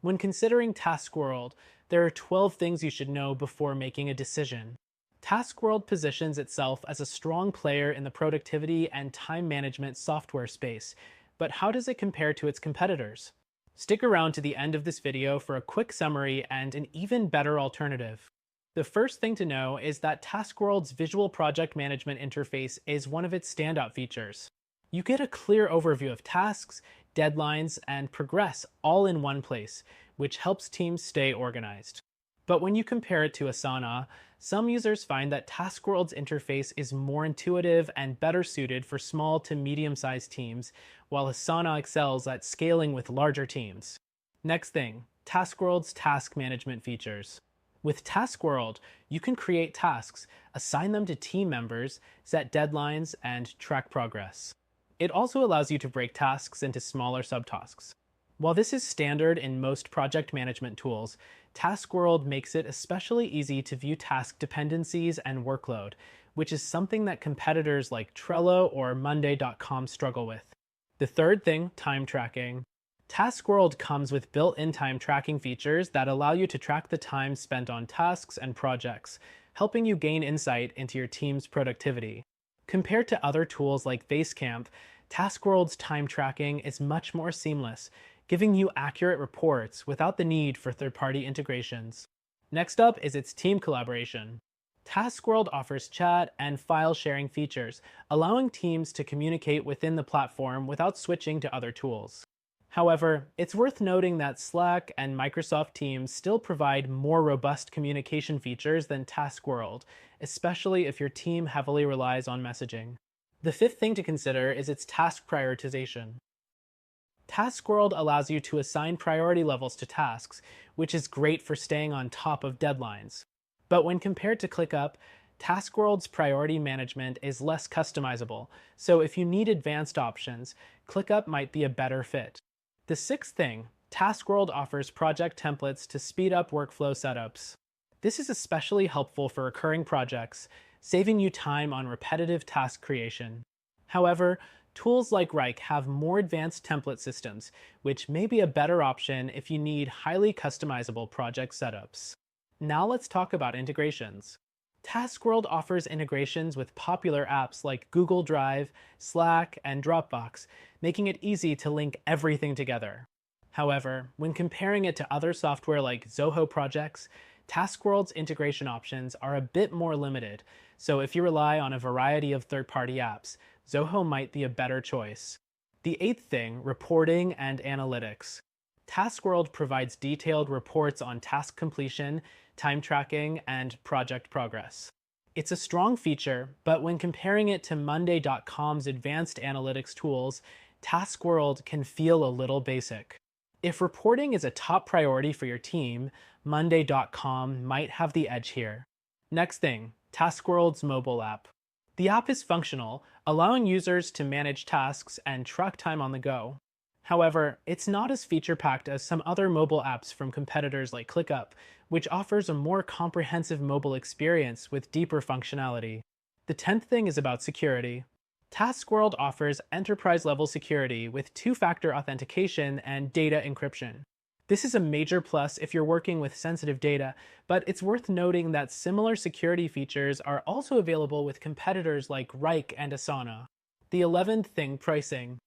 When considering Taskworld, there are 12 things you should know before making a decision. Taskworld positions itself as a strong player in the productivity and time management software space, but how does it compare to its competitors? Stick around to the end of this video for a quick summary and an even better alternative. The first thing to know is that Taskworld's visual project management interface is one of its standout features. You get a clear overview of tasks, deadlines, and progress all in one place, which helps teams stay organized. But when you compare it to Asana, some users find that Taskworld's interface is more intuitive and better suited for small to medium-sized teams, while Asana excels at scaling with larger teams. Next thing, Taskworld's task management features. With Taskworld, you can create tasks, assign them to team members, set deadlines, and track progress. It also allows you to break tasks into smaller subtasks. While this is standard in most project management tools, Taskworld makes it especially easy to view task dependencies and workload, which is something that competitors like Trello or Monday.com struggle with. The third thing, time tracking. Taskworld comes with built-in time tracking features that allow you to track the time spent on tasks and projects, helping you gain insight into your team's productivity. Compared to other tools like Basecamp, Taskworld's time tracking is much more seamless, giving you accurate reports without the need for third-party integrations. Next up is its team collaboration. Taskworld offers chat and file sharing features, allowing teams to communicate within the platform without switching to other tools. However, it's worth noting that Slack and Microsoft Teams still provide more robust communication features than Taskworld, especially if your team heavily relies on messaging. The fifth thing to consider is its task prioritization. Taskworld allows you to assign priority levels to tasks, which is great for staying on top of deadlines. But when compared to ClickUp, Taskworld's priority management is less customizable, so if you need advanced options, ClickUp might be a better fit. The sixth thing, Taskworld offers project templates to speed up workflow setups. This is especially helpful for recurring projects, saving you time on repetitive task creation. However, tools like Rike have more advanced template systems, which may be a better option if you need highly customizable project setups. Now let's talk about integrations. Taskworld offers integrations with popular apps like Google Drive, Slack, and Dropbox, making it easy to link everything together. However, when comparing it to other software like Zoho projects, Taskworld's integration options are a bit more limited, so if you rely on a variety of third-party apps, Zoho might be a better choice. The eighth thing, reporting and analytics. Taskworld provides detailed reports on task completion, time tracking, and project progress. It's a strong feature, but when comparing it to Monday.com's advanced analytics tools, Taskworld can feel a little basic. If reporting is a top priority for your team, Monday.com might have the edge here. Next thing, Taskworld's mobile app. The app is functional, allowing users to manage tasks and track time on the go. However, it's not as feature-packed as some other mobile apps from competitors like ClickUp, which offers a more comprehensive mobile experience with deeper functionality. The 10th thing is about security. Taskworld offers enterprise-level security with two-factor authentication and data encryption. This is a major plus if you're working with sensitive data, but it's worth noting that similar security features are also available with competitors like Rike and Asana. The 11th thing, pricing.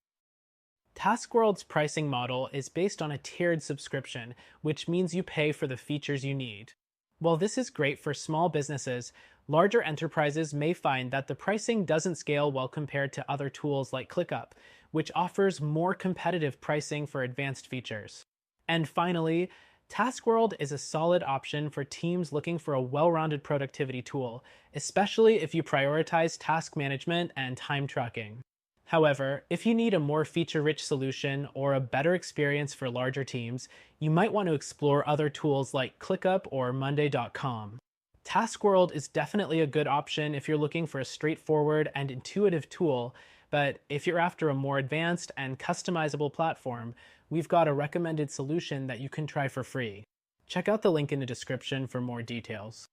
Taskworld's pricing model is based on a tiered subscription, which means you pay for the features you need. While this is great for small businesses, larger enterprises may find that the pricing doesn't scale well compared to other tools like ClickUp, which offers more competitive pricing for advanced features. And finally, Taskworld is a solid option for teams looking for a well-rounded productivity tool, especially if you prioritize task management and time tracking. However, if you need a more feature-rich solution or a better experience for larger teams, you might want to explore other tools like ClickUp or Monday.com. Taskworld is definitely a good option if you're looking for a straightforward and intuitive tool, but if you're after a more advanced and customizable platform, we've got a recommended solution that you can try for free. Check out the link in the description for more details.